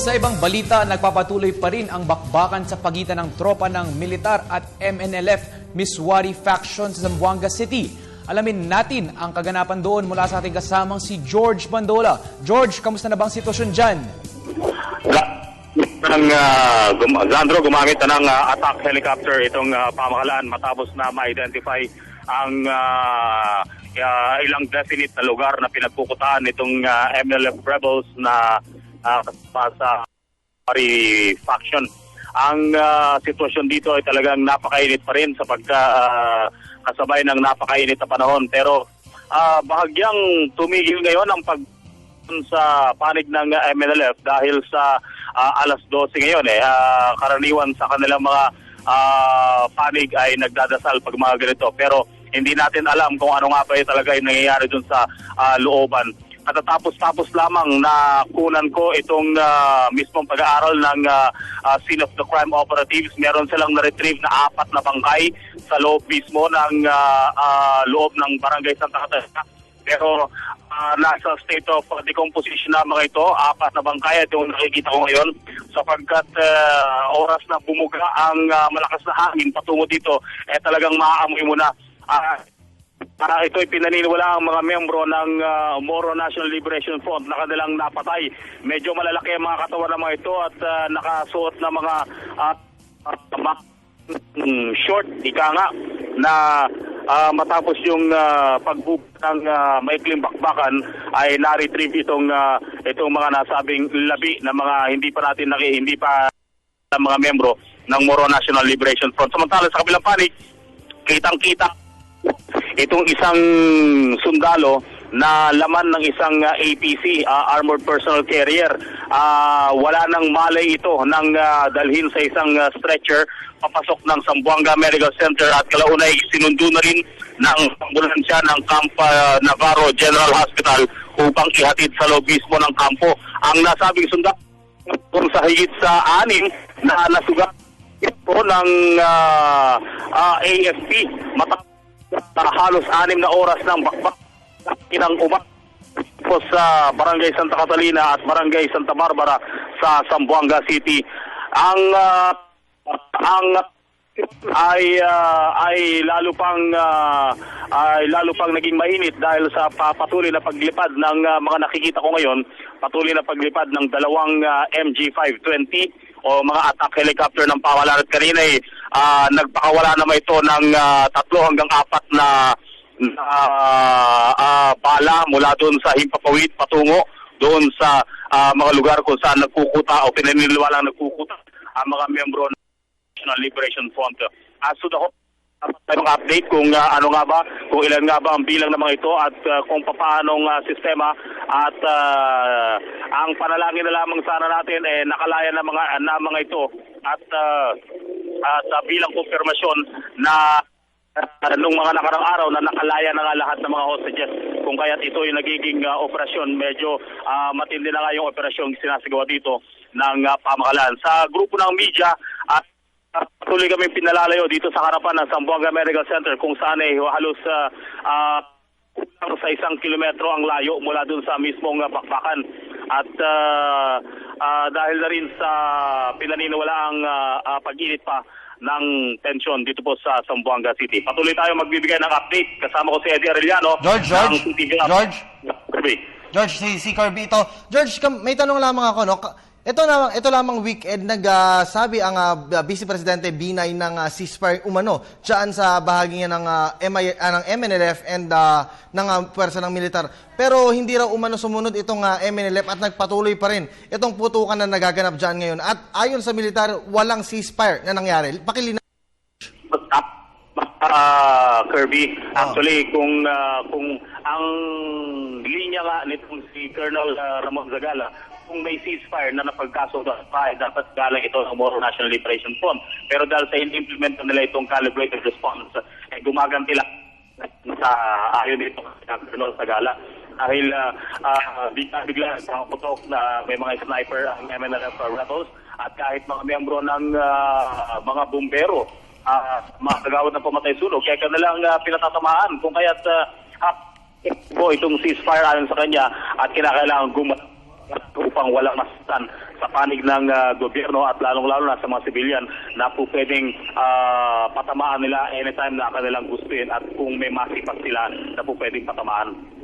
Sa ibang balita, nagpapatuloy pa rin ang bakbakan sa pagitan ng tropa ng militar at MNLF Miswari faction sa Zamboanga City. Alamin natin ang kaganapan doon mula sa ating kasamang si George Bandola. George, kamusta na bang sitwasyon dyan? Zandro, gumamit na ng attack helicopter itong pamahalaan matapos na ma-identify ang ilang definite na lugar na pinagpukutaan itong MNLF rebels na sa faction. Ang sitwasyon dito ay talagang napakainit pa rin sa kasabay ng napakainit na panahon. Pero bahagyang tumigil ngayon ang sa panig ng MNLF dahil sa alas 12 ngayon. Karaniwan sa kanilang mga panig ay nagdadasal pag mga ganito. Pero hindi natin alam kung ano nga ba talaga yung nangyayari dun sa looban. Katatapos-tapos lamang na kunan ko itong mismong pag-aaral ng scene of the crime operatives. Meron silang na-retrieve na 4 na bangkay sa loob mismo ng loob ng Barangay Santa Catalina. Pero nasa state of decomposition na mga ito, 4 na bangkay at yung nakikita ko ngayon sapagkat oras na bumuga ang malakas na hangin patungo dito, talagang maaamoy mo na. Ito ay pinaniniwala ang mga membro ng Moro National Liberation Front na kanilang napatay. Medyo malalaki ang mga katawan ng mga ito at nakasuot na mga short, ika nga, na matapos yung pagbubuk ng maikling bakbakan ay na-retrieve itong mga nasabing labi na mga hindi pa mga membro ng Moro National Liberation Front. Samantala sa kabilang panig, kitang-kita itong isang sundalo na laman ng isang APC, Armored Personnel Carrier. Wala nang malay ito nang dalhin sa isang stretcher papasok ng Zamboanga Medical Center at kalaunay sinundo na rin ng ambulansya ng Camp Navarro General Hospital upang ihatid sa loob mismo ng kampo. Ang nasabing sundalo sa higit sa 6 na nasugat ito ng AFP halos 6 na oras ng bakbak inang sa Barangay Santa Catalina at Barangay Santa Barbara sa Zamboanga City. Ang lalo pang naging mainit dahil sa patuloy na paglipad ng mga nakikita ko ngayon, patuloy na paglipad ng 2 MG520 o mga attack helicopter ng pamahalaan at kanina nagpakawala naman ito ng 3 hanggang 4 na bala mula doon sa Himpapawid patungo doon sa mga lugar kung saan nagkukuta o pinaniniwalang nagkukuta ang mga membro ng National Liberation Front. So mga update kung ano nga ba, kung ilan nga ba ang bilang ng mga ito at kung paanong sistema at ang panalangin na lamang sana natin nakalaya na mga ito at bilang konfirmasyon na nung mga nakarang araw na nakalaya na nga lahat ng mga hostages. Kung kaya't ito yung nagiging operasyon, medyo matindi na nga yung operasyon sinasagawa dito ng pamahalaan. Sa grupo ng media at patuloy kami pinalalayo dito sa harapan ng Zamboanga Medical Center kung saan halos sa 1 kilometro ang layo mula dun sa mismong bakbakan. At dahil na rin sa pinaniniwalaang pag-init pa ng tensyon dito po sa Zamboanga City. Patuloy tayo magbibigay ng update. Kasama ko si Eddie Arellano. George, si Kirby ito. George, may tanong lamang ako, no? Ito lamang weekend nagsabi ang Vice Presidente Binay ng ceasefire umano diyan sa bahagi ng MNLF and ng pwersa ng militar. Pero hindi raw umano sumunod itong MNLF at nagpatuloy pa rin itong putukan na nagaganap diyan ngayon. At ayon sa militar, walang ceasefire na nangyari. Pakilinaw. Kirby, actually kung ang linya nga nitong si Colonel Ramon Zagala, kung may ceasefire na napagkasunod dapat galang ito ng Moro National Liberation Front. Pero dahil sa in-implement nila itong calibrated response, gumaganti lang sa ayon dito ng Colonel Zagala. Dahil bigla sa putok na may mga sniper ang MNLF rebels at kahit mga miyembro ng mga bumbero, mga kagawad ng pamatay sunog, kaya kanilang pinatatamaan kung kaya't itong ceasefire ayon sa kanya at kinakailangan upang walang masaktan sa panig ng gobyerno at lalong-lalo na sa mga civilian na po pwedeng patamaan nila anytime na kanilang gustuin at kung may masipat sila na po pwedeng patamaan.